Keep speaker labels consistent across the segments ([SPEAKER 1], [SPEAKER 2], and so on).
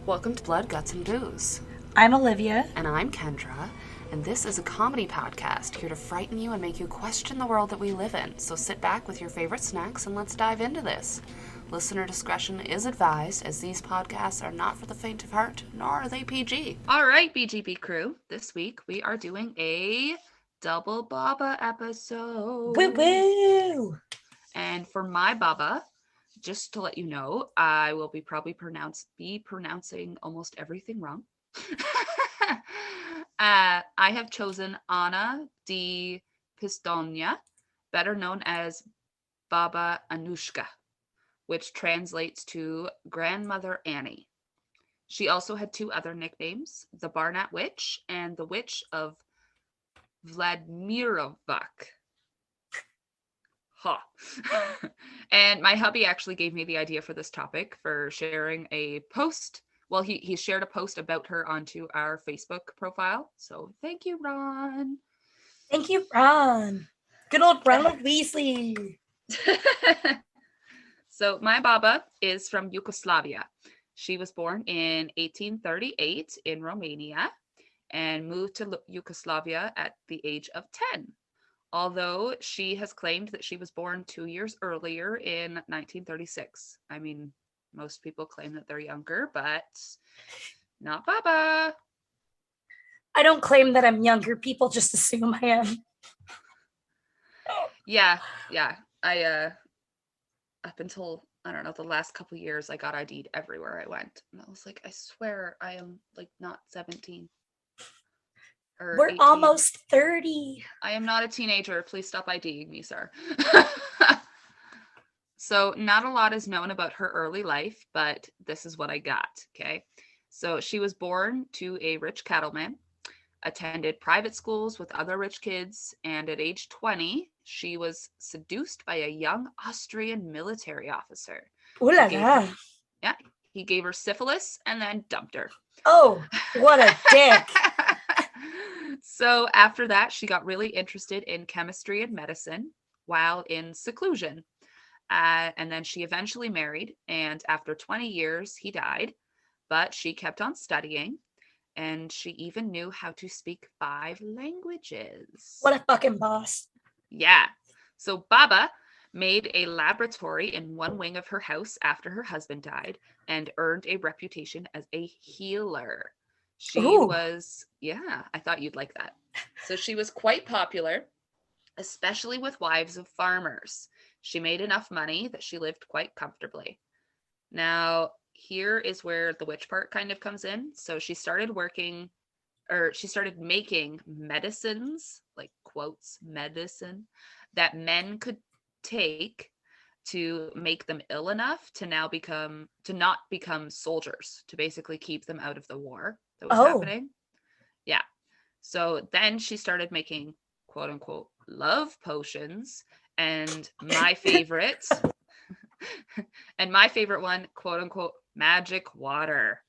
[SPEAKER 1] Welcome to Blood, Guts, and Booze.
[SPEAKER 2] I'm Olivia.
[SPEAKER 1] And I'm Kendrah, and this is a comedy podcast here to frighten you and make you question the world that we live in. So sit back with your favorite snacks and let's dive into this. Listener discretion is advised, as these podcasts are not for the faint of heart, nor are they PG. All right, BGB crew. This week we are doing a double Baba episode.
[SPEAKER 2] Woo woo!
[SPEAKER 1] And for my Baba, just to let you know, I will be probably pronouncing almost everything wrong. I have chosen Anna di Pistonia, better known as Baba Anujka, which translates to Grandmother Annie. She also had two other nicknames, the Barnat Witch and the Witch of Vladimirovac. Huh. And my hubby actually gave me the idea for this topic for sharing a post. Well, he shared a post about her onto our Facebook profile. So thank you, Ron.
[SPEAKER 2] Thank you, Ron. Good old Ronald Weasley.
[SPEAKER 1] So my Baba is from Yugoslavia. She was born in 1838 in Romania and moved to Yugoslavia at the age of 10. Although she has claimed that she was born 2 years earlier in 1936. I mean, most people claim that they're younger, but not Baba.
[SPEAKER 2] I don't claim that I'm younger. People just assume I am.
[SPEAKER 1] Yeah. I up until, I don't know, the last couple of years, I got ID'd everywhere I went. And I was like, I swear I am like not 17.
[SPEAKER 2] We're
[SPEAKER 1] 18.
[SPEAKER 2] Almost 30.
[SPEAKER 1] I am not a teenager. Please stop IDing me, sir. So not a lot is known about her early life, but this is what I got, okay? So she was born to a rich cattleman, attended private schools with other rich kids, and at age 20, she was seduced by a young Austrian military officer.
[SPEAKER 2] Ooh la la.
[SPEAKER 1] He gave her syphilis and then dumped her.
[SPEAKER 2] Oh, what a dick.
[SPEAKER 1] So after that, she got really interested in chemistry and medicine while in seclusion. And then she eventually married, and after 20 years, he died, but she kept on studying, and she even knew how to speak 5 languages.
[SPEAKER 2] What a fucking boss.
[SPEAKER 1] Yeah. So Baba made a laboratory in one wing of her house after her husband died and earned a reputation as a healer. She was, I thought you'd like that. So she was quite popular, especially with wives of farmers. She made enough money that she lived quite comfortably. Now, here is where the witch part kind of comes in. So she started making medicines, like quotes, medicine, that men could take to make them ill enough to not become soldiers, to basically keep them out of the war that was happening. Yeah. So then she started making quote unquote love potions, and my favorite one, quote unquote, magic water,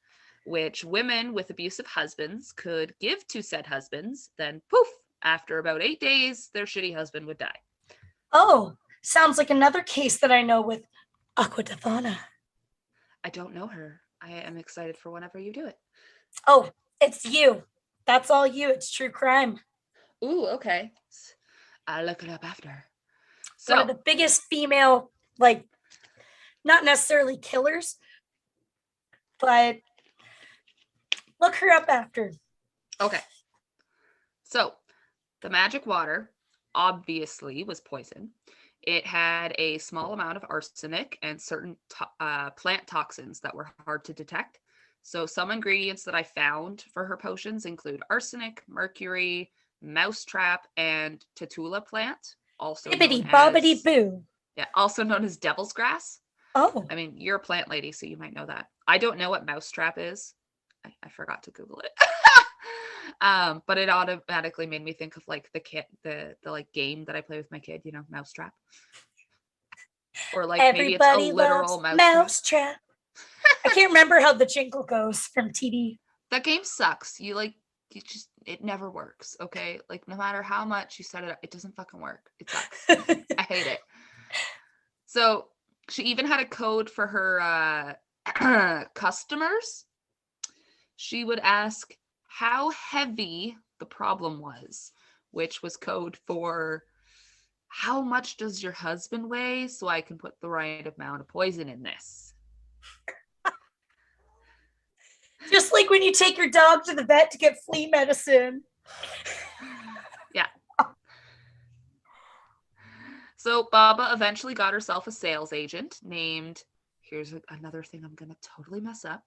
[SPEAKER 1] which women with abusive husbands could give to said husbands. Then poof, after about 8 days, their shitty husband would die.
[SPEAKER 2] Oh, sounds like another case that I know with Aquadathana.
[SPEAKER 1] I don't know her. I am excited for whenever you do it.
[SPEAKER 2] Oh, it's you. That's all you. It's true crime.
[SPEAKER 1] Ooh, okay. I'll look it up after. So,
[SPEAKER 2] one of the biggest female, like, not necessarily killers, but look her up after.
[SPEAKER 1] Okay. So, the magic water obviously was poison. It had a small amount of arsenic and certain plant toxins that were hard to detect. So some ingredients that I found for her potions include arsenic, mercury, mousetrap, and tatula plant. Also
[SPEAKER 2] bobbity boo.
[SPEAKER 1] Yeah, also known as devil's grass.
[SPEAKER 2] Oh.
[SPEAKER 1] I mean, you're a plant lady, so you might know that. I don't know what mousetrap is. I forgot to Google it. But it automatically made me think of like the like game that I play with my kid, you know, mousetrap. Or like
[SPEAKER 2] Everybody
[SPEAKER 1] maybe it's a literal
[SPEAKER 2] mousetrap. I can't remember how the jingle goes from TV.
[SPEAKER 1] That game sucks. It never works, okay? Like, no matter how much you set it up, it doesn't fucking work. It sucks. I hate it. So she even had a code for her customers. she would ask how heavy the problem was, which was code for how much does your husband weigh so I can put the right amount of poison in this.
[SPEAKER 2] Just like when you take your dog to the vet to get flea medicine.
[SPEAKER 1] Yeah. So Baba eventually got herself a sales agent named, here's another thing I'm going to totally mess up,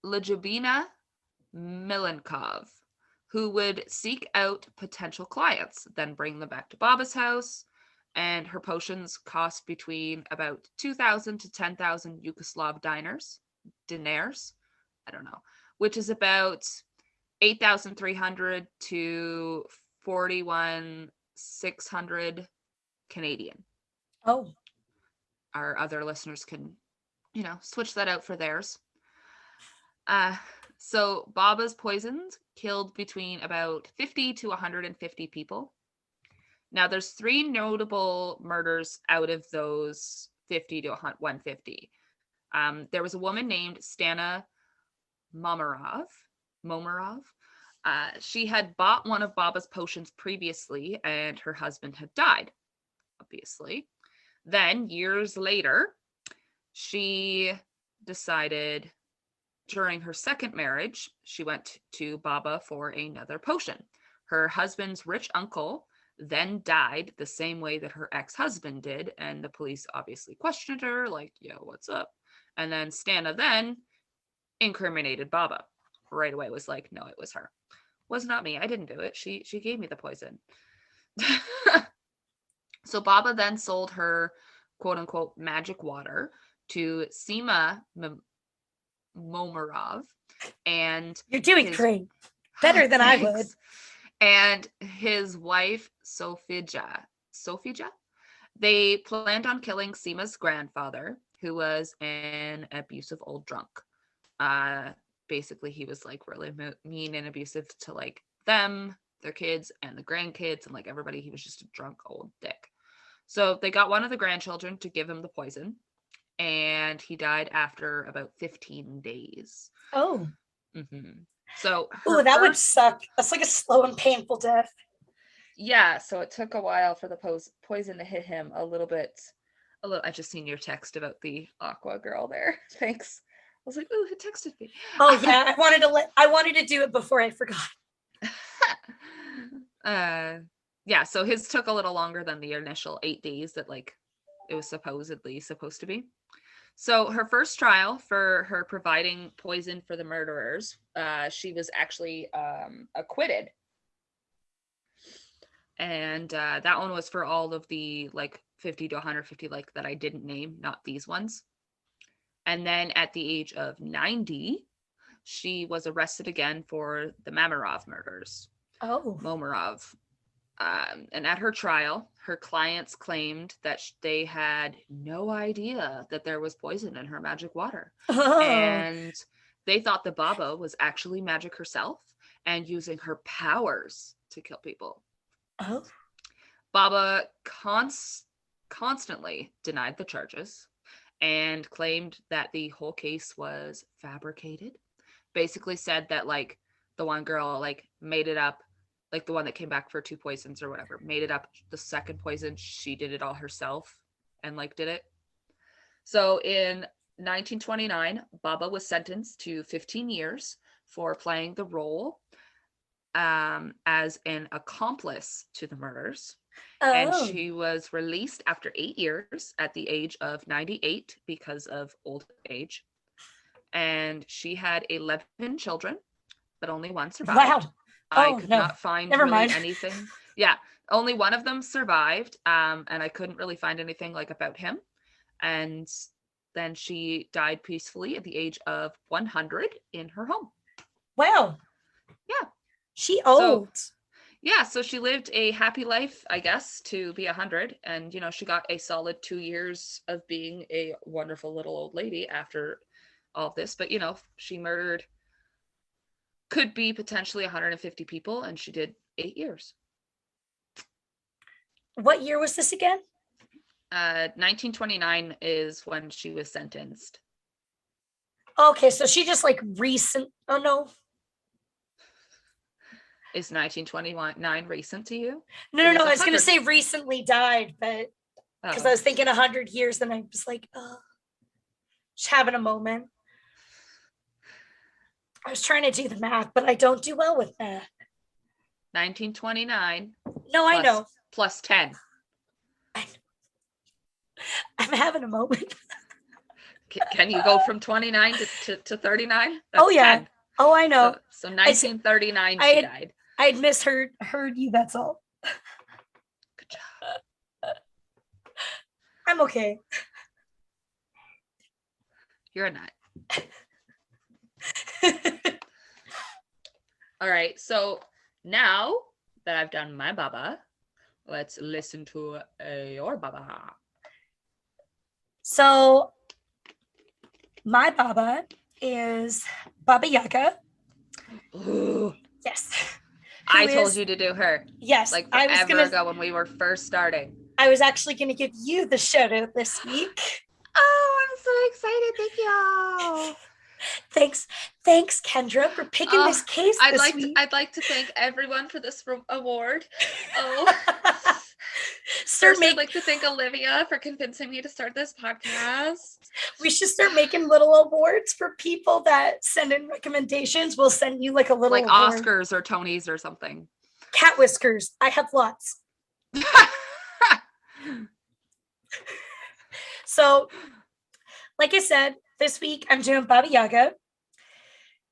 [SPEAKER 1] Ljubina Milenkov, who would seek out potential clients, then bring them back to Baba's house. And her potions cost between about 2,000 to 10,000 Yugoslav dinars, I don't know, which is about 8,300 to 41,600 Canadian.
[SPEAKER 2] Oh.
[SPEAKER 1] Our other listeners can, switch that out for theirs. So Baba's poisons killed between about 50 to 150 people. Now, there's 3 notable murders out of those 50 to 150. There was a woman named Stana Momarov. She had bought one of Baba's potions previously, and her husband had died, obviously. Then, years later, she decided during her second marriage, she went to Baba for another potion. Her husband's rich uncle then died the same way that her ex-husband did, and the police obviously questioned her, like, yo, what's up? And then Stana then incriminated Baba. Right away was like, no, it was her. Was not me. I didn't do it. She gave me the poison. So Baba then sold her quote unquote magic water to Sima Momarov, and
[SPEAKER 2] you're doing great. Better than I would.
[SPEAKER 1] And his wife Sofija. They planned on killing Sima's grandfather, who was an abusive old drunk. Basically, he was like really mean and abusive to like them, their kids, and the grandkids, and like everybody. He was just a drunk old dick. So they got one of the grandchildren to give him the poison, and he died after about 15 days.
[SPEAKER 2] Oh.
[SPEAKER 1] Mm-hmm. So
[SPEAKER 2] that would suck. That's like a slow and painful death.
[SPEAKER 1] Yeah, so it took a while for the poison to hit him a little bit. I just seen your text about the Aqua girl there. Thanks. I was like, ooh, it texted me.
[SPEAKER 2] Oh yeah, I wanted to do it before I forgot.
[SPEAKER 1] Yeah, so his took a little longer than the initial 8 days that like it was supposedly supposed to be. So her first trial for her providing poison for the murderers, she was actually acquitted. And that one was for all of the like 50 to 150 like that I didn't name, not these ones. And then at the age of 90, she was arrested again for the Momarov murders.
[SPEAKER 2] Oh.
[SPEAKER 1] Momarov. And at her trial, her clients claimed that they had no idea that there was poison in her magic water. Oh. And they thought the Baba was actually magic herself and using her powers to kill people.
[SPEAKER 2] Oh.
[SPEAKER 1] Baba constantly denied the charges and claimed that the whole case was fabricated. Basically said that like the one girl like made it up, like the one that came back for 2 poisons or whatever, made it up. The second poison, she did it all herself and like did it. So in 1929, Baba was sentenced to 15 years for playing the role as an accomplice to the murders. Oh. And she was released after 8 years at the age of 98 because of old age. And she had 11 children, but only one survived.
[SPEAKER 2] Wow.
[SPEAKER 1] I could not find really anything. Yeah, only one of them survived, and I couldn't really find anything like about him. And then she died peacefully at the age of 100 in her home.
[SPEAKER 2] Wow.
[SPEAKER 1] Yeah.
[SPEAKER 2] She old.
[SPEAKER 1] So she lived a happy life, I guess, to be 100. And, she got a solid 2 years of being a wonderful little old lady after all of this. But, she murdered, could be potentially 150 people, and she did 8 years.
[SPEAKER 2] What year was this again?
[SPEAKER 1] 1929 is when she was sentenced.
[SPEAKER 2] Okay, so she just like recent. Oh no.
[SPEAKER 1] Is 1929 recent to you?
[SPEAKER 2] No. I was gonna say recently died, but because I was thinking 100 years, and I was like, oh, just having a moment. I was trying to do the math, but I don't do well with math.
[SPEAKER 1] 1929.
[SPEAKER 2] No, I know.
[SPEAKER 1] Plus 10.
[SPEAKER 2] I'm having a moment.
[SPEAKER 1] Can you go from 29 to 39? That's
[SPEAKER 2] oh, yeah. 10. Oh, I know.
[SPEAKER 1] So 1939 she died.
[SPEAKER 2] I had misheard you, that's all.
[SPEAKER 1] Good job.
[SPEAKER 2] I'm okay.
[SPEAKER 1] You're a nut. All right, so now that I've done my Baba, let's listen to your Baba.
[SPEAKER 2] So my Baba is Baba Yaga.
[SPEAKER 1] Ooh.
[SPEAKER 2] Yes.
[SPEAKER 1] I told you to do her.
[SPEAKER 2] Yes.
[SPEAKER 1] Like forever ago when we were first starting.
[SPEAKER 2] I was actually going to give you the shout out this week.
[SPEAKER 1] Oh, I'm so excited. Thank you.
[SPEAKER 2] Thanks, Kendrah, for picking this case this week.
[SPEAKER 1] I'd like to thank everyone for this award. Oh. First, I'd like to thank Olivia for convincing me to start this podcast.
[SPEAKER 2] We should start making little awards for people that send in recommendations. We'll send you like a little
[SPEAKER 1] like award. Oscars or Tonys or something.
[SPEAKER 2] Cat whiskers. I have lots. So, like I said, this week I'm doing Baba Yaga.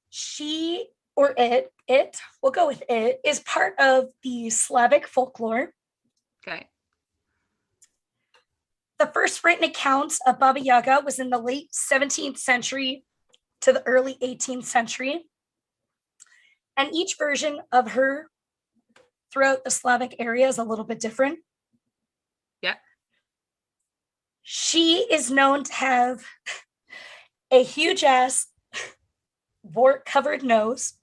[SPEAKER 2] She or it, we'll go with it, is part of the Slavic folklore.
[SPEAKER 1] Okay.
[SPEAKER 2] The first written accounts of Baba Yaga was in the late 17th century to the early 18th century. And each version of her throughout the Slavic area is a little bit different.
[SPEAKER 1] Yeah.
[SPEAKER 2] She is known to have a huge ass, wart-covered nose.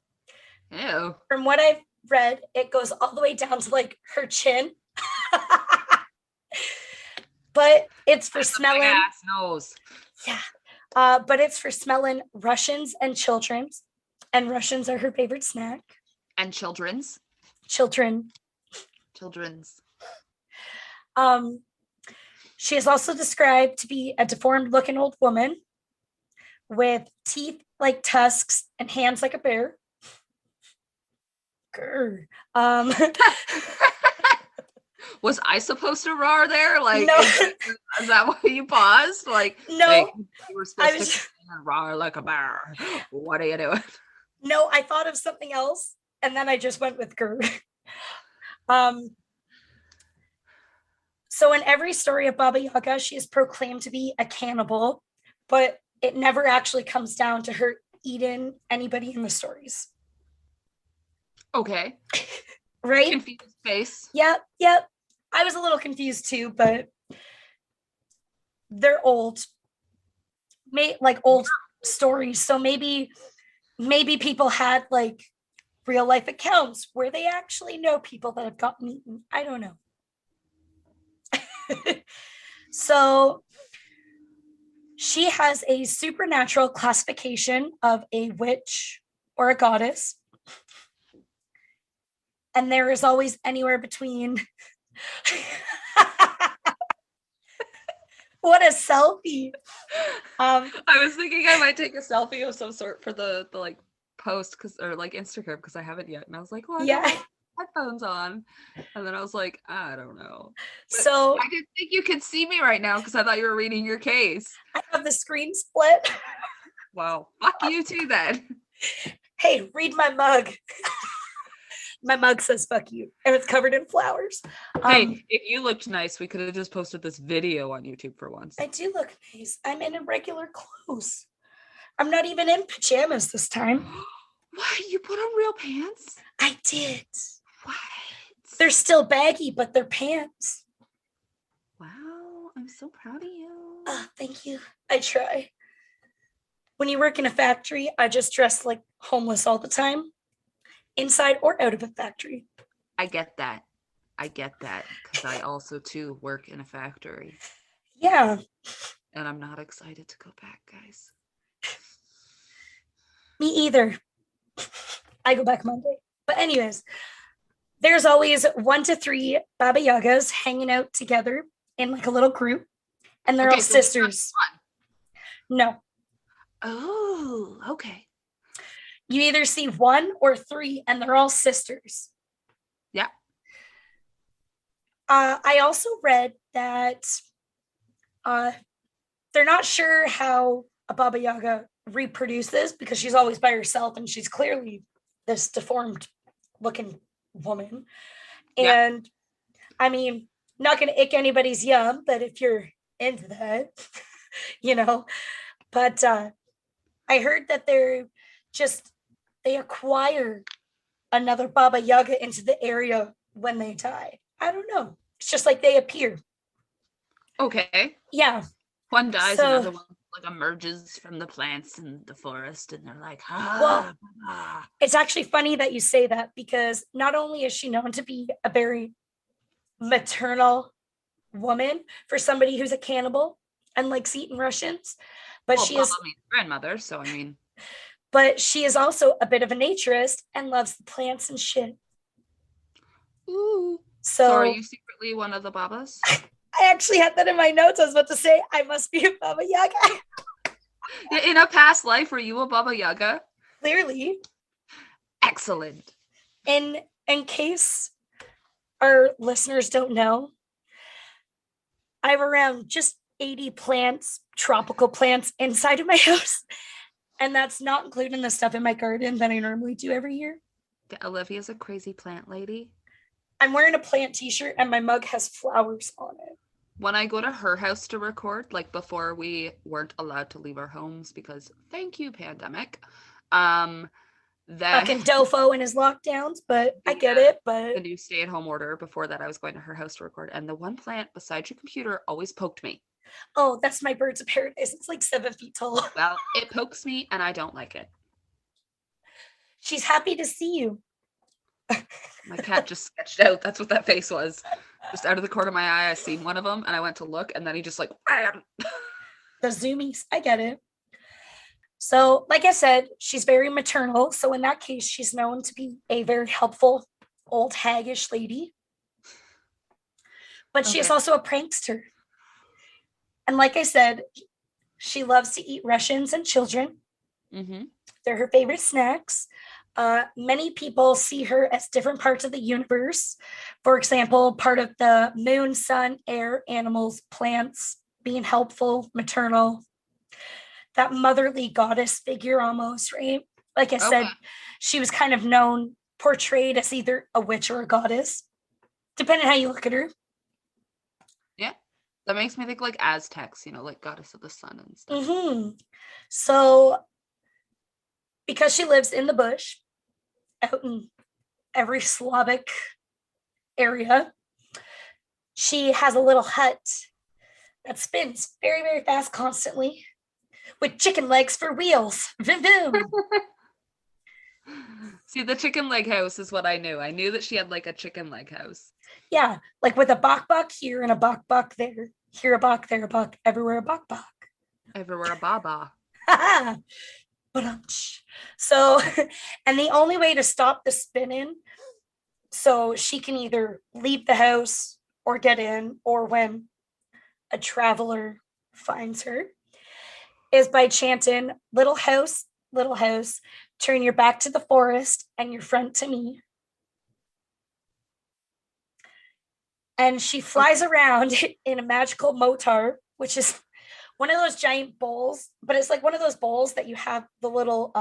[SPEAKER 1] Ew.
[SPEAKER 2] From what I've read, it goes all the way down to like her chin. But it's for smelling.
[SPEAKER 1] Ass nose.
[SPEAKER 2] Yeah. But it's for smelling Russians and children's. And Russians are her favorite snack.
[SPEAKER 1] And children's.
[SPEAKER 2] Children's. She is also described to be a deformed-looking old woman with teeth like tusks and hands like a bear. Grr.
[SPEAKER 1] Was I supposed to roar there? Like,
[SPEAKER 2] no.
[SPEAKER 1] Is that why you paused? Like,
[SPEAKER 2] no,
[SPEAKER 1] hey, you were supposed to roar like a bear. What are you doing?
[SPEAKER 2] No, I thought of something else, and then I just went with grr. So in every story of Baba Yaga, she is proclaimed to be a cannibal, but it never actually comes down to her eating anybody in the stories.
[SPEAKER 1] Okay.
[SPEAKER 2] Right?
[SPEAKER 1] Confused face.
[SPEAKER 2] Yep. I was a little confused too, but they're old. Like old stories. So maybe people had like real life accounts where they actually know people that have gotten eaten. I don't know. So she has a supernatural classification of a witch or a goddess. And there is always anywhere between what a selfie.
[SPEAKER 1] I was thinking I might take a selfie of some sort for the like post or like Instagram because I haven't yet. And I was like, well, I got headphones on. And then I was like, I don't know. But
[SPEAKER 2] so
[SPEAKER 1] I didn't think you could see me right now because I thought you were reading your case.
[SPEAKER 2] I have the screen split.
[SPEAKER 1] Wow. Fuck you too then.
[SPEAKER 2] Hey, read my mug. My mug says fuck you, and it's covered in flowers.
[SPEAKER 1] Hey, if you looked nice, we could have just posted this video on YouTube for once.
[SPEAKER 2] I do look nice. I'm in regular clothes. I'm not even in pajamas this time.
[SPEAKER 1] What? You put on real pants?
[SPEAKER 2] I did.
[SPEAKER 1] What?
[SPEAKER 2] They're still baggy, but they're pants.
[SPEAKER 1] Wow, I'm so proud of you.
[SPEAKER 2] Oh, thank you. I try. When you work in a factory, I just dress like homeless all the time. Inside or out of a factory.
[SPEAKER 1] I get that because I also too work in a factory.
[SPEAKER 2] Yeah.
[SPEAKER 1] And I'm not excited to go back, guys.
[SPEAKER 2] Me either. I go back Monday. But anyways, there's always 1 to 3 Baba Yagas hanging out together in like a little group, and they're all
[SPEAKER 1] so
[SPEAKER 2] sisters. No.
[SPEAKER 1] Oh, okay.
[SPEAKER 2] You either see 1 or 3, and they're all sisters.
[SPEAKER 1] Yeah.
[SPEAKER 2] I also read that they're not sure how a Baba Yaga reproduces because she's always by herself and she's clearly this deformed looking woman.
[SPEAKER 1] Yeah.
[SPEAKER 2] And I mean, not going to ick anybody's yum, but if you're into that, but I heard that they acquire another Baba Yaga into the area when they die. I don't know. It's just like they appear.
[SPEAKER 1] Okay.
[SPEAKER 2] Yeah.
[SPEAKER 1] One dies, another one like emerges from the plants in the forest, and they're like,
[SPEAKER 2] Well, it's actually funny that you say that because not only is she known to be a very maternal woman for somebody who's a cannibal and likes eating Russians, but she is
[SPEAKER 1] grandmother, so I mean,
[SPEAKER 2] but she is also a bit of a naturist and loves the plants and shit.
[SPEAKER 1] Ooh. So are you secretly one of the Babas?
[SPEAKER 2] I actually had that in my notes. I was about to say I must be a Baba Yaga.
[SPEAKER 1] In a past life, were you a Baba Yaga?
[SPEAKER 2] Clearly.
[SPEAKER 1] Excellent.
[SPEAKER 2] In case our listeners don't know, I have around just 80 plants, tropical plants inside of my house. And that's not including the stuff in my garden that I normally do every year.
[SPEAKER 1] Olivia's a crazy plant lady.
[SPEAKER 2] I'm wearing a plant t-shirt and my mug has flowers on it.
[SPEAKER 1] When I go to her house to record, like before we weren't allowed to leave our homes because thank you, pandemic.
[SPEAKER 2] Fucking Dofo and his lockdowns, but I get it. But
[SPEAKER 1] the new stay-at-home order, before that I was going to her house to record, and the one plant beside your computer always poked me.
[SPEAKER 2] Oh, that's my birds of paradise. It's like 7 feet tall.
[SPEAKER 1] Well, it pokes me and I don't like it.
[SPEAKER 2] She's happy to see you.
[SPEAKER 1] My cat just sketched out. That's what that face was. Just out of the corner of my eye, I seen one of them and I went to look and then he just like, bam.
[SPEAKER 2] The zoomies. I get it. So, like I said, she's very maternal. So in that case, she's known to be a very helpful old haggish lady. But she is also a prankster. And like I said, she loves to eat Russians and children.
[SPEAKER 1] Mm-hmm.
[SPEAKER 2] They're her favorite snacks. Many people see her as different parts of the universe. For example, part of the moon, sun, air, animals, plants, being helpful, maternal. That motherly goddess figure almost, right? Like I said, she was kind of known, portrayed as either a witch or a goddess, depending on how you look at her.
[SPEAKER 1] Yeah. That makes me think like Aztecs, like goddess of the sun and stuff.
[SPEAKER 2] Mm-hmm. So, because she lives in the bush, out in every Slavic area, she has a little hut that spins very, very fast constantly with chicken legs for wheels. Vroom, vroom.
[SPEAKER 1] See, the chicken leg house is what I knew. I knew that she had like a chicken leg house.
[SPEAKER 2] Yeah, like with a bok here and a bok there. Here a bok, there a bok, everywhere a bok.
[SPEAKER 1] Everywhere a baba.
[SPEAKER 2] So, and the only way to stop the spinning, so she can either leave the house or get in, or when a traveler finds her, is by chanting, little house, turn your back to the forest and your front to me. And she flies around in a magical motar, which is one of those giant bowls, but it's like one of those bowls that you have the little,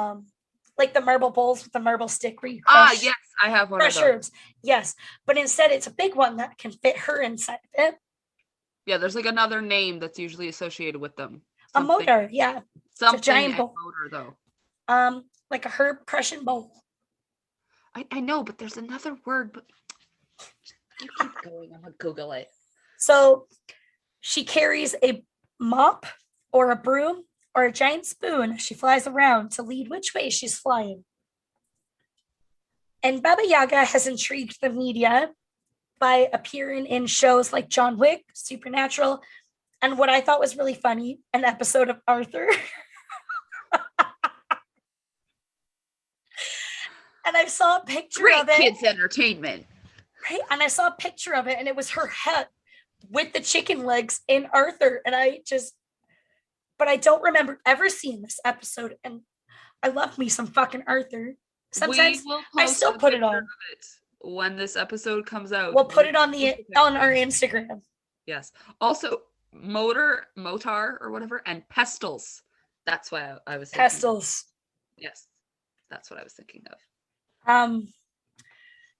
[SPEAKER 2] like the marble bowls with the marble stick where you crush.
[SPEAKER 1] Yes, I have one of those.
[SPEAKER 2] Herbs. Yes, but instead it's a big one that can fit her inside of it.
[SPEAKER 1] Yeah, there's like another name that's usually associated with them.
[SPEAKER 2] Something, a motor, yeah.
[SPEAKER 1] Something it's a giant bowl. Motor,
[SPEAKER 2] though. Like a herb crushing bowl.
[SPEAKER 1] I know, but there's another word, but you keep going. I'm gonna Google it.
[SPEAKER 2] So she carries a mop or a broom or a giant spoon as she flies around to lead which way she's flying. And Baba Yaga has intrigued the media by appearing in shows like John Wick, Supernatural, and what I thought was really funny, an episode of Arthur. And I saw a picture
[SPEAKER 1] Great
[SPEAKER 2] of it.
[SPEAKER 1] kids entertainment.
[SPEAKER 2] Right. And I saw a picture of it, and it was her head with the chicken legs in Arthur. And but I don't remember ever seeing this episode. And I love me some fucking Arthur. Sometimes I still put it on.
[SPEAKER 1] When this episode comes out.
[SPEAKER 2] We'll put it on our Instagram.
[SPEAKER 1] Yes. Also, Motar or whatever, and Pestles. That's why I was thinking
[SPEAKER 2] Pestles.
[SPEAKER 1] Yes. That's what I was thinking
[SPEAKER 2] of.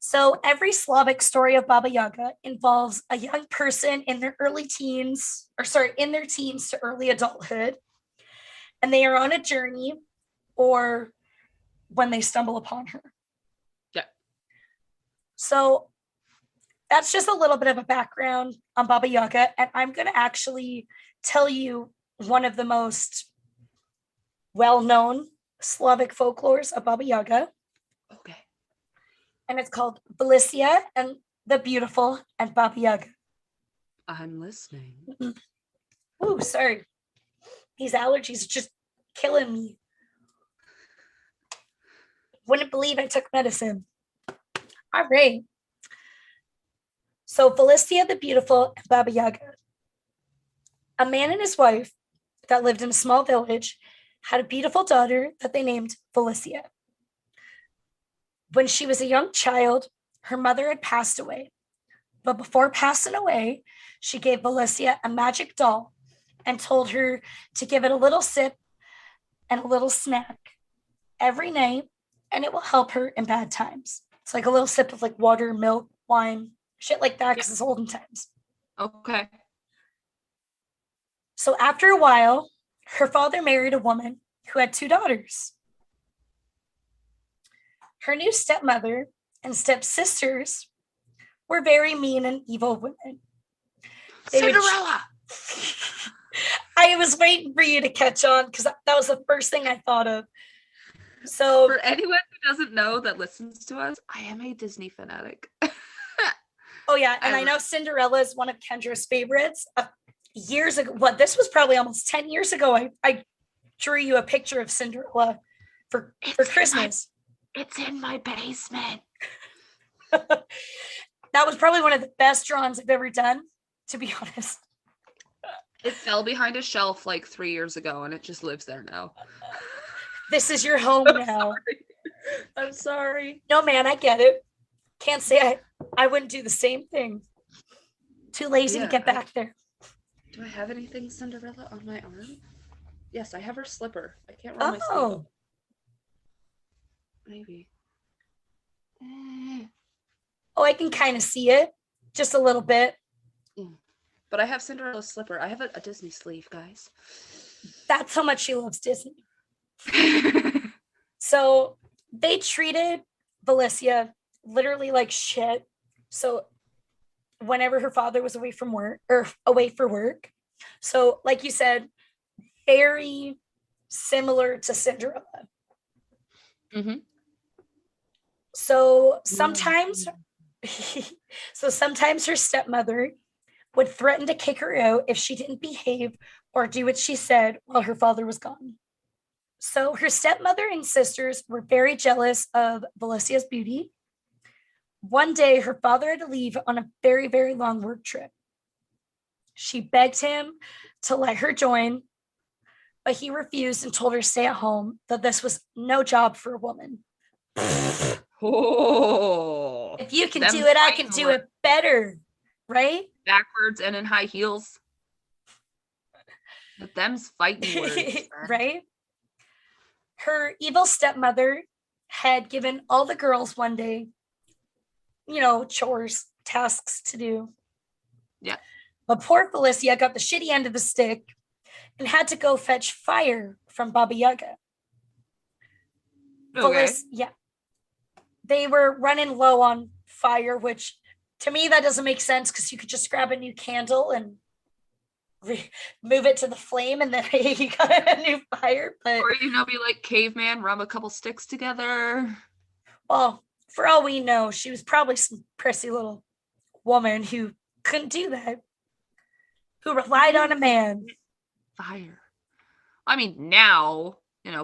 [SPEAKER 2] So every Slavic story of Baba Yaga involves a young person in their teens to early adulthood. And they are on a journey or when they stumble upon her.
[SPEAKER 1] Yeah.
[SPEAKER 2] So that's just a little bit of a background on Baba Yaga. And I'm going to actually tell you one of the most well-known Slavic folklores of Baba Yaga.
[SPEAKER 1] Okay.
[SPEAKER 2] And it's called Olivia and the Beautiful and Baba Yaga.
[SPEAKER 1] I'm listening.
[SPEAKER 2] Ooh, sorry. These allergies are just killing me. Wouldn't believe I took medicine. All right. So Olivia the Beautiful and Baba Yaga. A man and his wife that lived in a small village had a beautiful daughter that they named Olivia. When she was a young child, her mother had passed away. But before passing away, she gave Olivia a magic doll and told her to give it a little sip and a little snack every night, and it will help her in bad times. It's like a little sip of like water, milk, wine, shit like that, because it's olden times.
[SPEAKER 1] Okay.
[SPEAKER 2] So after a while, her father married a woman who had 2 daughters. Her new stepmother and stepsisters were very mean and evil women.
[SPEAKER 1] Cinderella!
[SPEAKER 2] I was waiting for you to catch on because that was the first thing I thought of. So
[SPEAKER 1] for anyone who doesn't know that listens to us, I am a Disney fanatic.
[SPEAKER 2] Oh yeah, and I know Cinderella is one of Kendrah's favorites. Years ago, this was probably almost 10 years ago. I drew you a picture of Cinderella for Christmas.
[SPEAKER 1] It's in my basement.
[SPEAKER 2] That was probably one of the best drawings I've ever done, to be honest.
[SPEAKER 1] It fell behind a shelf like 3 years ago, and it just lives there now.
[SPEAKER 2] This is your home now.
[SPEAKER 1] I'm sorry.
[SPEAKER 2] No, man, I get it. Can't say I wouldn't do the same thing. Too lazy to get back there.
[SPEAKER 1] Do I have anything Cinderella on my arm? Yes, I have her slipper. I can't roll my sleeve up. Maybe.
[SPEAKER 2] Oh, I can kind of see it. Just a little bit.
[SPEAKER 1] But I have Cinderella's slipper. I have a Disney sleeve, guys.
[SPEAKER 2] That's how much she loves Disney. So they treated Olivia literally like shit. So whenever her father was away for work. So like you said, very similar to Cinderella.
[SPEAKER 1] Mm-hmm.
[SPEAKER 2] So sometimes her stepmother would threaten to kick her out if she didn't behave or do what she said while her father was gone. So her stepmother and sisters were very jealous of Olivia's beauty. One day, her father had to leave on a very, very long work trip. She begged him to let her join, but he refused and told her to stay at home, that this was no job for a woman.
[SPEAKER 1] Oh,
[SPEAKER 2] if you can do it, I can do it better, right?
[SPEAKER 1] Backwards and in high heels. But them's fighting words.
[SPEAKER 2] Right? Her evil stepmother had given all the girls one day, chores, tasks to do.
[SPEAKER 1] Yeah.
[SPEAKER 2] But poor Olivia got the shitty end of the stick and had to go fetch fire from Baba Yaga.
[SPEAKER 1] Okay.
[SPEAKER 2] They were running low on fire, which to me that doesn't make sense because you could just grab a new candle and move it to the flame and then you got a new fire. But
[SPEAKER 1] or be like caveman, rub a couple sticks together.
[SPEAKER 2] Well, for all we know, she was probably some prissy little woman who couldn't do that, who relied on a man.
[SPEAKER 1] Fire. I mean, now,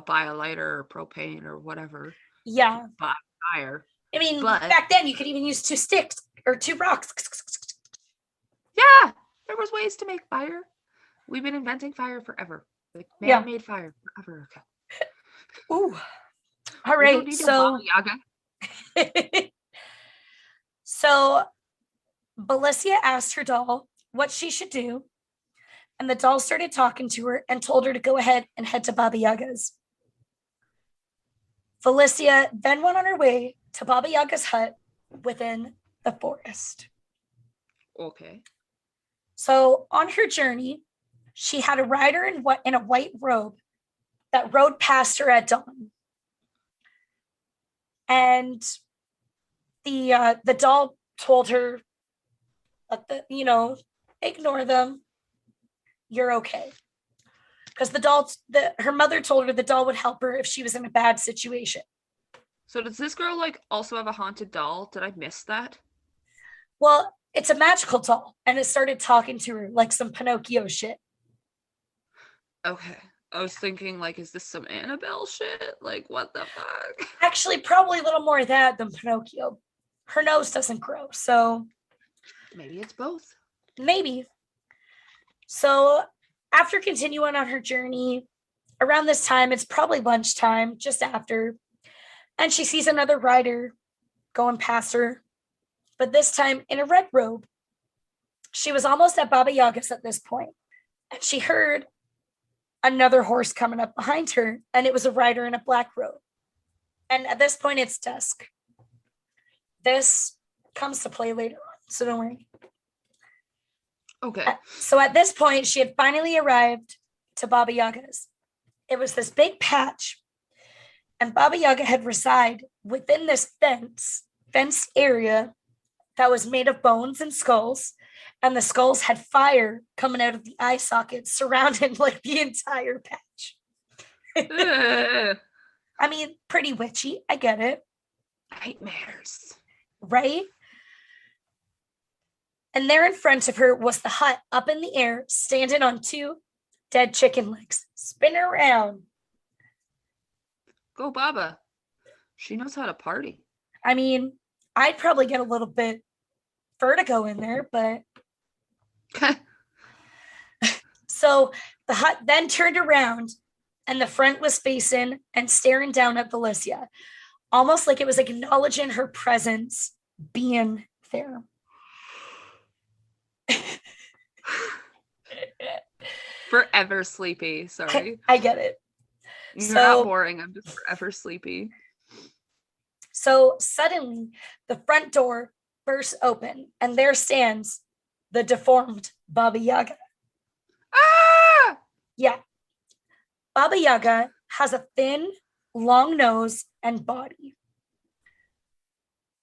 [SPEAKER 1] buy a lighter or propane or whatever.
[SPEAKER 2] Yeah.
[SPEAKER 1] But fire.
[SPEAKER 2] I mean,
[SPEAKER 1] But
[SPEAKER 2] back then you could even use 2 sticks or 2 rocks.
[SPEAKER 1] yeah, there was ways to make fire. We've been inventing fire forever. Like man-made fire forever. Okay.
[SPEAKER 2] Ooh. All
[SPEAKER 1] We don't
[SPEAKER 2] right.
[SPEAKER 1] need
[SPEAKER 2] So,
[SPEAKER 1] a Baba Yaga.
[SPEAKER 2] so Belicia asked her doll what she should do, and the doll started talking to her and told her to go ahead and head to Baba Yaga's. Felicia then went on her way to Baba Yaga's hut within the forest.
[SPEAKER 1] Okay.
[SPEAKER 2] So on her journey, she had a rider in a white robe that rode past her at dawn. And the doll told her, ignore them. You're okay. Because her mother told her the doll would help her if she was in a bad situation.
[SPEAKER 1] So does this girl like also have a haunted doll? Did I miss that?
[SPEAKER 2] Well, it's a magical doll, and it started talking to her like some Pinocchio shit.
[SPEAKER 1] Okay. I was thinking, like, is this some Annabelle shit? Like, what the fuck?
[SPEAKER 2] Actually, probably a little more of that than Pinocchio. Her nose doesn't grow, so
[SPEAKER 1] maybe it's both.
[SPEAKER 2] Maybe. So after continuing on her journey, around this time, it's probably lunchtime, just after, and she sees another rider going past her, but this time in a red robe. She was almost at Baba Yaga's at this point, and she heard another horse coming up behind her, and it was a rider in a black robe. And at this point, it's dusk. This comes to play later on, so don't worry.
[SPEAKER 1] Okay.
[SPEAKER 2] So at this point, she had finally arrived to Baba Yaga's. It was this big patch, and Baba Yaga had resided within this fenced area that was made of bones and skulls, and the skulls had fire coming out of the eye sockets surrounding like the entire patch. I mean, pretty witchy. I get it.
[SPEAKER 1] Nightmares.
[SPEAKER 2] Right? And there in front of her was the hut up in the air, standing on 2 dead chicken legs, spinning around.
[SPEAKER 1] Go Baba. She knows how to party.
[SPEAKER 2] I mean, I'd probably get a little bit vertigo in there, but so the hut then turned around, and the front was facing and staring down at Felicia, almost like it was acknowledging her presence being there.
[SPEAKER 1] Forever sleepy. Sorry.
[SPEAKER 2] I get it.
[SPEAKER 1] You're not boring. I'm just forever sleepy.
[SPEAKER 2] So suddenly, the front door bursts open, and there stands the deformed Baba Yaga.
[SPEAKER 1] Ah!
[SPEAKER 2] Yeah. Baba Yaga has a thin, long nose and body.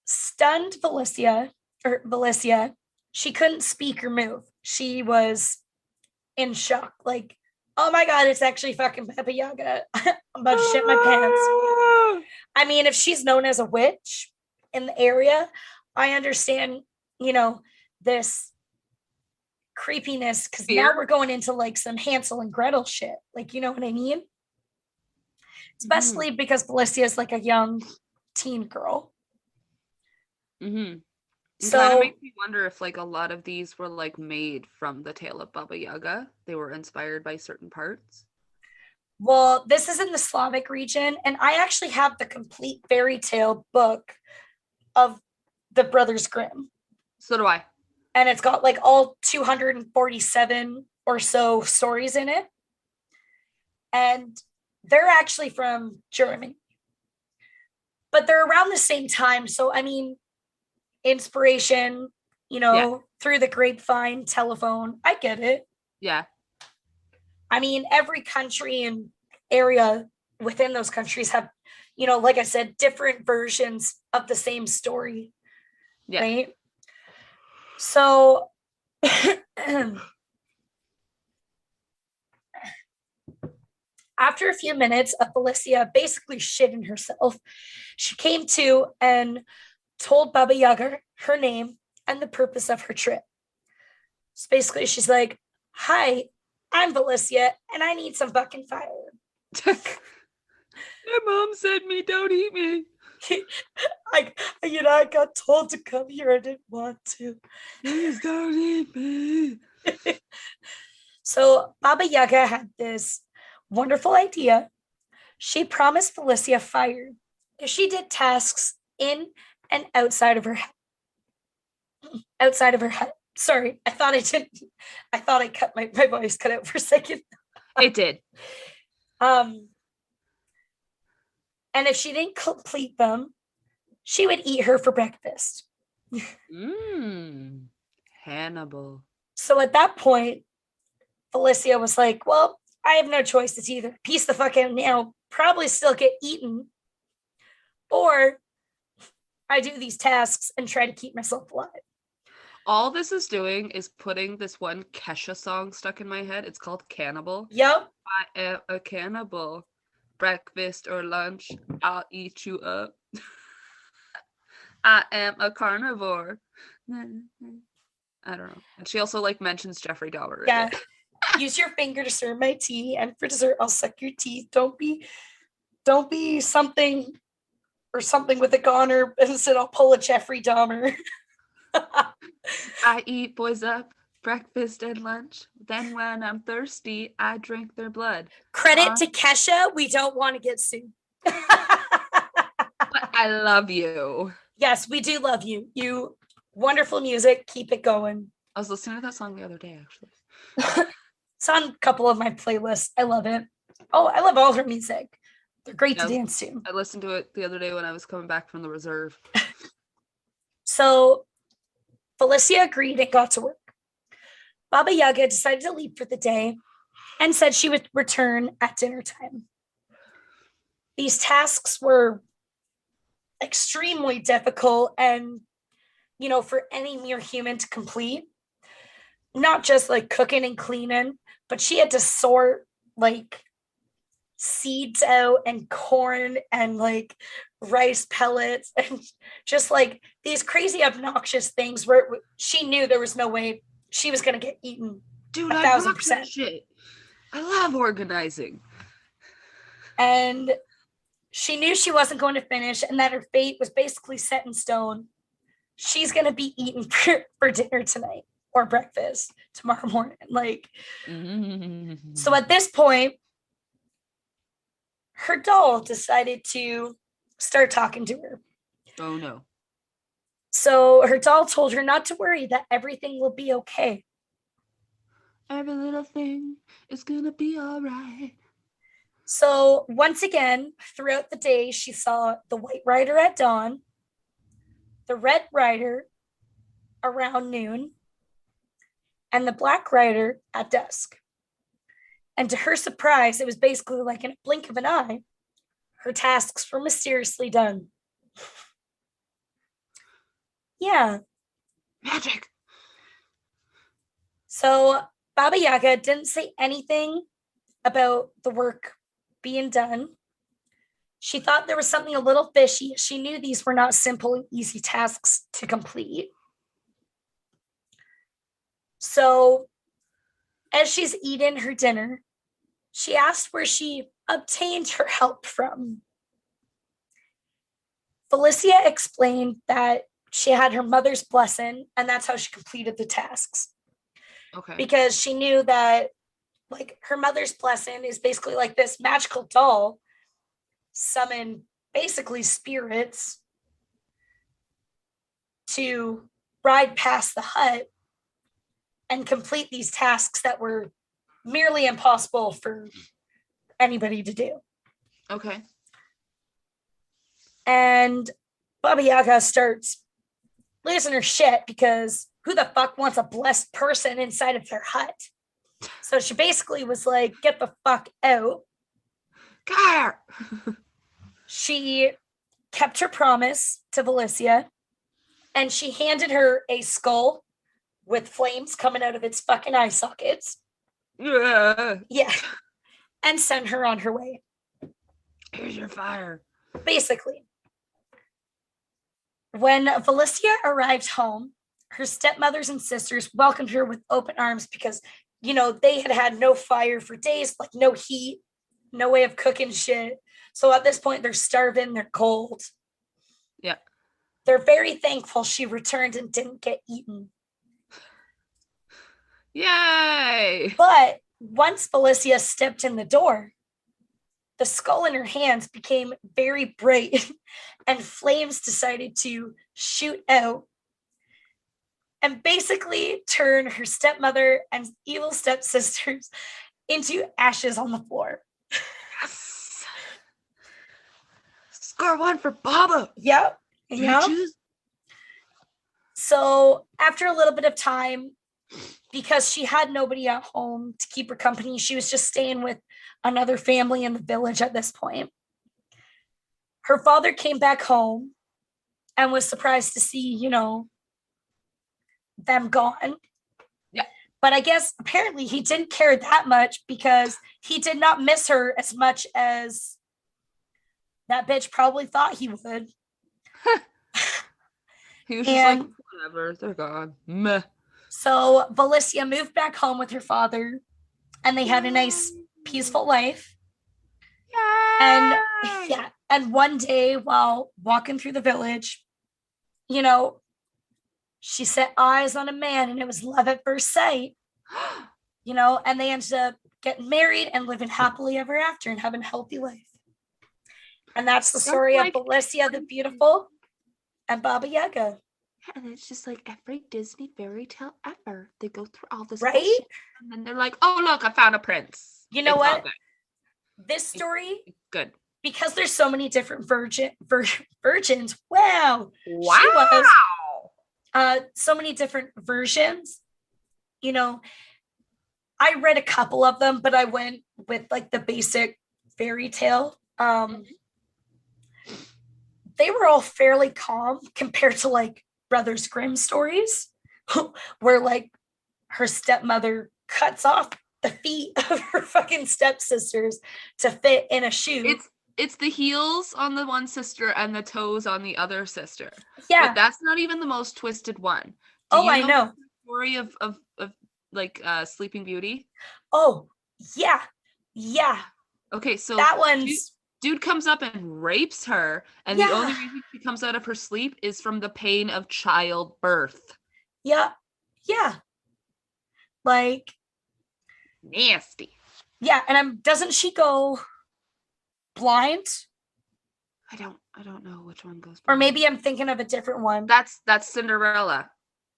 [SPEAKER 2] Stunned Felicia, she couldn't speak or move. She was in shock. Like, oh my God, it's actually fucking Baba Yaga. I'm about to shit my pants. I mean, if she's known as a witch in the area, I understand, this creepiness, because now we're going into like some Hansel and Gretel shit. Like, you know what I mean? Especially because Felicia is like a young teen girl.
[SPEAKER 1] Mm-hmm.
[SPEAKER 2] So
[SPEAKER 1] it kind of makes me wonder if like a lot of these were like made from the tale of Baba Yaga. They were inspired by certain parts.
[SPEAKER 2] Well, this is in the Slavic region, and I actually have the complete fairy tale book of the Brothers Grimm.
[SPEAKER 1] So do I.
[SPEAKER 2] And it's got like all 247 or so stories in it. And they're actually from Germany. But they're around the same time. So, I mean, inspiration, through the grapevine, telephone. I get it.
[SPEAKER 1] Yeah.
[SPEAKER 2] I mean, every country and area within those countries have, like I said, different versions of the same story. Yeah. Right? So after a few minutes of Felicia basically shitting herself, she came to and told Baba Yaga her name and the purpose of her trip. So basically, she's like, "Hi, I'm Felicia, and I need some fucking fire."
[SPEAKER 1] My mom said me, don't eat me.
[SPEAKER 2] I got told to come here. I didn't want to.
[SPEAKER 1] Please don't eat me.
[SPEAKER 2] So Baba Yaga had this wonderful idea. She promised Felicia fire if she did tasks in and outside of her hut. Sorry, I thought I cut my voice cut out for a second.
[SPEAKER 1] It did.
[SPEAKER 2] And if she didn't complete them, she would eat her for breakfast.
[SPEAKER 1] Hannibal.
[SPEAKER 2] So at that point, Felicia was like, well, I have no choice. It's either piece the fuck out now, probably still get eaten, or I do these tasks and try to keep myself alive.
[SPEAKER 1] All this is doing is putting this one Kesha song stuck in my head. It's called Cannibal.
[SPEAKER 2] Yep.
[SPEAKER 1] I am a cannibal. Breakfast or lunch, I'll eat you up. I am a carnivore. I don't know. And she also mentions Jeffrey Dahmer.
[SPEAKER 2] Yeah. Use your finger to serve my tea, and for dessert, I'll suck your teeth. Don't be something with a goner, and instead I'll pull a Jeffrey Dahmer.
[SPEAKER 1] I eat boys up, breakfast and lunch. Then when I'm thirsty, I drink their blood.
[SPEAKER 2] Credit to Kesha. We don't want to get sued.
[SPEAKER 1] But I love you.
[SPEAKER 2] Yes, we do love you. You wonderful music. Keep it going.
[SPEAKER 1] I was listening to that song the other day, actually.
[SPEAKER 2] It's on a couple of my playlists. I love it. Oh, I love all her music. They're great to dance to.
[SPEAKER 1] I listened to it the other day when I was coming back from the reserve.
[SPEAKER 2] So Felicia agreed and got to work. Baba Yaga decided to leave for the day and said she would return at dinner time. These tasks were extremely difficult and, for any mere human to complete. Not just cooking and cleaning, but she had to sort seeds out and corn and rice pellets and just these crazy obnoxious things where she knew there was no way she was going to get eaten.
[SPEAKER 1] Dude, 1,000%. Shit. I love organizing.
[SPEAKER 2] And she knew she wasn't going to finish and that her fate was basically set in stone. She's going to be eaten for dinner tonight or breakfast tomorrow morning. So at this point, her doll decided to start talking to her.
[SPEAKER 1] Oh, no.
[SPEAKER 2] So her doll told her not to worry, that everything will be okay.
[SPEAKER 1] Every little thing is going to be all right.
[SPEAKER 2] So once again, throughout the day, she saw the White Rider at dawn, the Red Rider around noon, and the Black Rider at dusk. And to her surprise, it was basically in a blink of an eye, her tasks were mysteriously done. Yeah.
[SPEAKER 1] Magic.
[SPEAKER 2] So Baba Yaga didn't say anything about the work being done. She thought there was something a little fishy. She knew these were not simple and easy tasks to complete. So as she's eating her dinner, she asked where she obtained her help from. Felicia explained that she had her mother's blessing, and that's how she completed the tasks.
[SPEAKER 1] Okay.
[SPEAKER 2] Because she knew that her mother's blessing is basically this magical doll summon basically spirits to ride past the hut and complete these tasks that were merely impossible for anybody to do.
[SPEAKER 1] Okay.
[SPEAKER 2] And Baba Yaga starts losing her shit because who the fuck wants a blessed person inside of their hut? So she basically was like, get the fuck out.
[SPEAKER 1] Car.
[SPEAKER 2] She kept her promise to Felicia and she handed her a skull with flames coming out of its fucking eye sockets.
[SPEAKER 1] Yeah.
[SPEAKER 2] And sent her on her way.
[SPEAKER 1] Here's your fire.
[SPEAKER 2] Basically. When Felicia arrived home, her stepmothers and sisters welcomed her with open arms because, they had had no fire for days, no heat, no way of cooking shit. So at this point, they're starving, they're cold.
[SPEAKER 1] Yeah.
[SPEAKER 2] They're very thankful she returned and didn't get eaten.
[SPEAKER 1] Yay!
[SPEAKER 2] But once Felicia stepped in the door, the skull in her hands became very bright and flames decided to shoot out and basically turn her stepmother and evil stepsisters into ashes on the floor.
[SPEAKER 1] Yes! Score one for Baba!
[SPEAKER 2] Yep.
[SPEAKER 1] Bitches.
[SPEAKER 2] So after a little bit of time, because she had nobody at home to keep her company, she was just staying with another family in the village at this point. Her father came back home and was surprised to see, them gone.
[SPEAKER 1] Yeah.
[SPEAKER 2] But I guess apparently he didn't care that much because he did not miss her as much as that bitch probably thought he would.
[SPEAKER 1] He was just like, whatever, they're gone. Meh.
[SPEAKER 2] So Felicia moved back home with her father and they had a nice, peaceful life.
[SPEAKER 1] Yay!
[SPEAKER 2] And one day while walking through the village, she set eyes on a man and it was love at first sight, and they ended up getting married and living happily ever after and having a healthy life. And that's the story of Felicia the Beautiful and Baba Yaga.
[SPEAKER 1] And it's just like every Disney fairy tale ever. They go through all this
[SPEAKER 2] right?
[SPEAKER 1] bullshit, and then they're like, oh, look, I found a prince.
[SPEAKER 2] You know what? This story,
[SPEAKER 1] good.
[SPEAKER 2] Because there's so many different virgins. Wow.
[SPEAKER 1] She
[SPEAKER 2] was. So many different versions. I read a couple of them, but I went with like the basic fairy tale. They were all fairly calm compared to like Brothers Grimm stories, where like her stepmother cuts off the feet of her fucking stepsisters to fit in a shoe.
[SPEAKER 1] It's the heels on the one sister and the toes on the other sister.
[SPEAKER 2] Yeah.
[SPEAKER 1] But that's not even the most twisted one.
[SPEAKER 2] I know.
[SPEAKER 1] The story of like Sleeping Beauty?
[SPEAKER 2] Oh, yeah. Yeah.
[SPEAKER 1] Okay, so
[SPEAKER 2] that one's
[SPEAKER 1] dude comes up and rapes her, and the only reason she comes out of her sleep is from the pain of childbirth.
[SPEAKER 2] Yeah. Yeah. Like
[SPEAKER 1] nasty.
[SPEAKER 2] Yeah, and doesn't she go blind?
[SPEAKER 1] I don't know which one goes blind.
[SPEAKER 2] Or maybe I'm thinking of a different one.
[SPEAKER 1] That's Cinderella.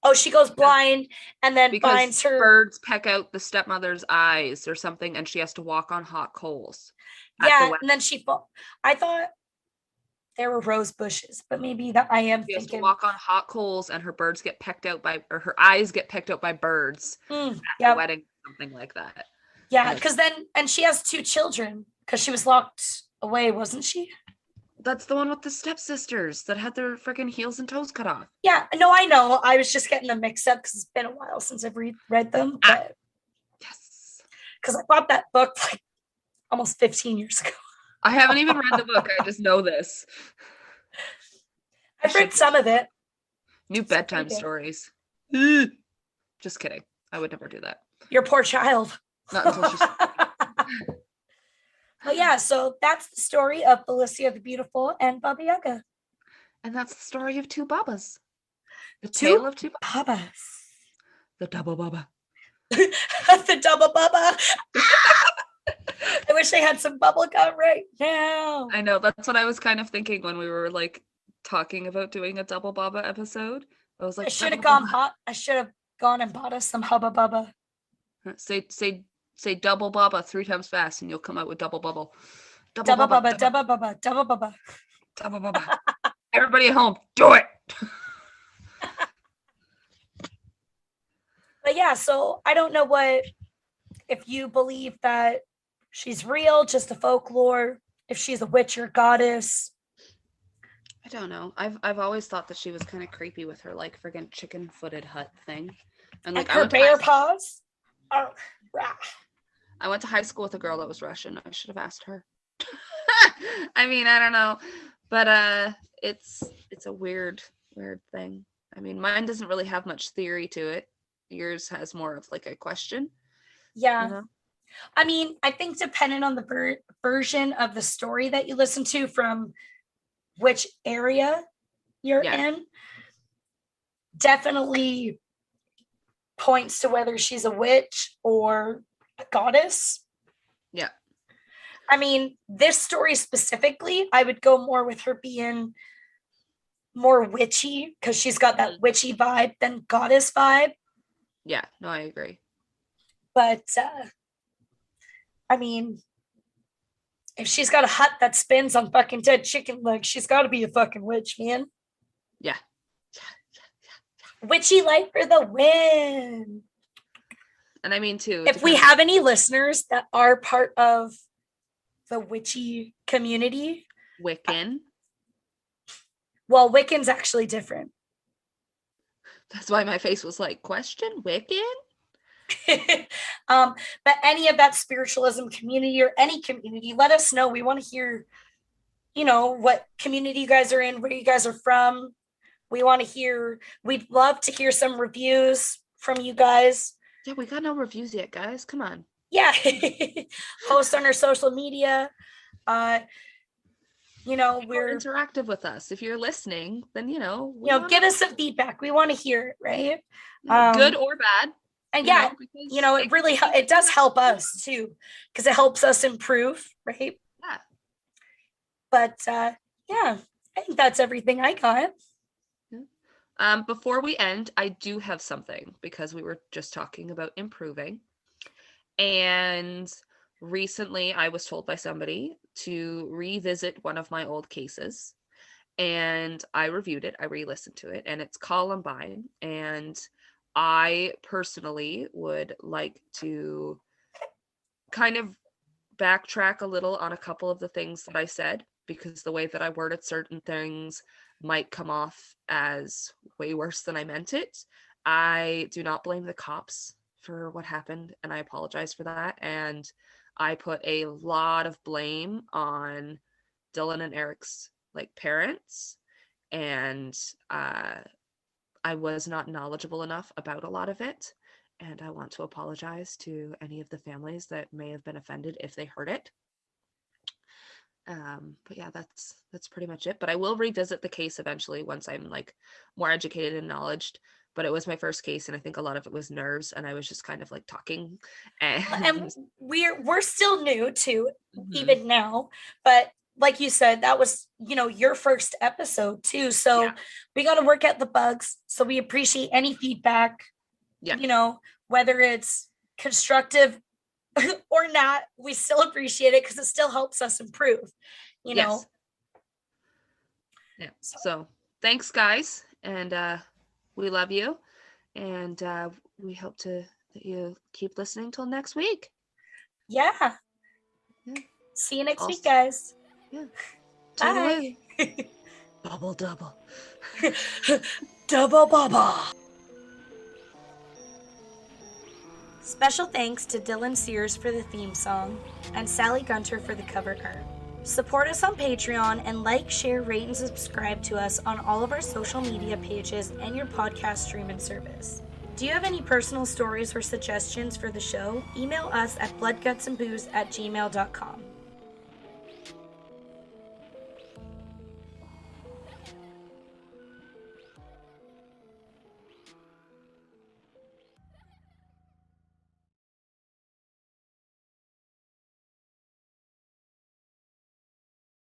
[SPEAKER 2] Oh, she goes blind and then finds her
[SPEAKER 1] birds peck out the stepmother's eyes or something, and she has to walk on hot coals.
[SPEAKER 2] Yeah, and then I thought there were rose bushes, but maybe that I am thinking.
[SPEAKER 1] She has to walk on hot coals, and her birds get pecked out her eyes get pecked out by birds at the wedding, something like that.
[SPEAKER 2] Yeah, because and she has 2 children because she was locked away, wasn't she?
[SPEAKER 1] That's the one with the stepsisters that had their freaking heels and toes cut off.
[SPEAKER 2] Yeah, no, I know. I was just getting them mixed up because it's been a while since I've read them. But
[SPEAKER 1] yes,
[SPEAKER 2] because I bought that book like almost 15 years ago.
[SPEAKER 1] I haven't even read the book. I just know this.
[SPEAKER 2] I've read some of it.
[SPEAKER 1] New bedtime stories. Just kidding. I would never do that.
[SPEAKER 2] Your poor child.
[SPEAKER 1] Not until she's.
[SPEAKER 2] But yeah, so that's the story of Felicia the Beautiful and Baba Yaga.
[SPEAKER 1] And that's the story of 2 Babas. The tale of 2
[SPEAKER 2] Babas.
[SPEAKER 1] The double Baba.
[SPEAKER 2] The double Baba. I wish they had some bubble gum right now.
[SPEAKER 1] I know. That's what I was kind of thinking when we were like talking about doing a double Baba episode. I was like,
[SPEAKER 2] I should have gone and bought us some Hubba Bubba.
[SPEAKER 1] Say double Baba 3 times fast and you'll come out with double bubble.
[SPEAKER 2] Double Baba, double Baba, double Baba.
[SPEAKER 1] Double Baba. Everybody at home, do it.
[SPEAKER 2] But yeah, so I don't know if you believe that she's real, just a folklore, if she's a witch or goddess.
[SPEAKER 1] I don't know. I've always thought that she was kind of creepy with her like friggin' chicken-footed hut thing. And like
[SPEAKER 2] her bear paws. Oh, rah.
[SPEAKER 1] I went to high school with a girl that was Russian. I should have asked her. I mean, I don't know. But it's a weird thing. I mean, mine doesn't really have much theory to it. Yours has more of like a question.
[SPEAKER 2] Yeah. You know? I mean, I think depending on the version of the story that you listen to from which area, you're in definitely points to whether she's a witch or a goddess.
[SPEAKER 1] Yeah.
[SPEAKER 2] I mean, this story specifically, I would go more with her being more witchy because she's got that witchy vibe than goddess vibe.
[SPEAKER 1] Yeah, no, I agree.
[SPEAKER 2] But, I mean, if she's got a hut that spins on fucking dead chicken legs, she's got to be a fucking witch, man.
[SPEAKER 1] Yeah.
[SPEAKER 2] Witchy light for the win.
[SPEAKER 1] And I mean, too,
[SPEAKER 2] if we have any listeners that are part of the witchy community.
[SPEAKER 1] Wiccan.
[SPEAKER 2] Well, Wiccan's actually different.
[SPEAKER 1] That's why my face was like, question? Wiccan?
[SPEAKER 2] But any of that spiritualism community or any community, let us know. We want to hear, what community you guys are in, where you guys are from. We want to hear, we'd love to hear some reviews from you guys.
[SPEAKER 1] Yeah, we got no reviews yet, guys. Come on.
[SPEAKER 2] Yeah. Post on our social media. We're
[SPEAKER 1] interactive with us. If you're listening, then
[SPEAKER 2] give us some feedback. We want to hear it, right?
[SPEAKER 1] Good or bad.
[SPEAKER 2] And it really it does help us too, because it helps us improve, right?
[SPEAKER 1] Yeah.
[SPEAKER 2] But I think that's everything I got.
[SPEAKER 1] Before we end, I do have something, because we were just talking about improving. And recently I was told by somebody to revisit one of my old cases, and I reviewed it. I re-listened to it, and it's Columbine. And I personally would like to kind of backtrack a little on a couple of the things that I said, because the way that I worded certain things might come off as way worse than I meant it. I do not blame the cops for what happened, and I apologize for that. And I put a lot of blame on Dylan and Eric's parents, and I was not knowledgeable enough about a lot of it, and I want to apologize to any of the families that may have been offended if they heard it. But yeah, that's pretty much it. But I will revisit the case eventually once I'm more educated and knowledged. But it was my first case, and I think a lot of it was nerves, and I was just kind of talking.
[SPEAKER 2] And we're still new to even now, but like you said, that was your first episode too. So we got to work out the bugs. So we appreciate any feedback. Yeah. Whether it's constructive or not, we still appreciate it because it still helps us improve. Yes.
[SPEAKER 1] Yeah. So thanks, guys, and we love you, and we hope that you keep listening till next week.
[SPEAKER 2] Yeah. See you next week, guys.
[SPEAKER 1] Yeah.
[SPEAKER 2] Bye.
[SPEAKER 1] Bubble double.
[SPEAKER 2] Double bubble. Special thanks to Dylan Sears for the theme song and Sally Gunter for the cover art. Support us on Patreon and share, rate, and subscribe to us on all of our social media pages and your podcast streaming service. Do you have any personal stories or suggestions for the show? Email us at bloodgutsandbooze@gmail.com.